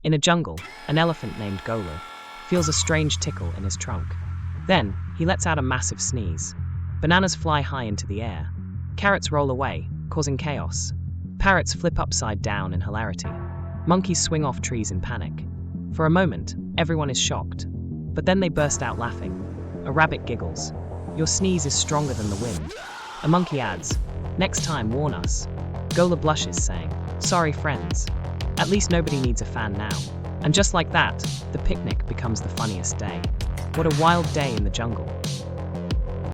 In a jungle, an elephant named Golu feels a strange tickle in his trunk. Then, he lets out a massive sneeze. Bananas fly high into the air. Carrots roll away, causing chaos. Parrots flip upside down in hilarity. Monkeys swing off trees in panic. For a moment, everyone is shocked. But then they burst out laughing. A rabbit giggles. Your sneeze is stronger than the wind. A monkey adds, next time warn us. Gola blushes, saying, sorry friends. At least nobody needs a fan now. And just like that, the picnic becomes the funniest day. What a wild day in the jungle.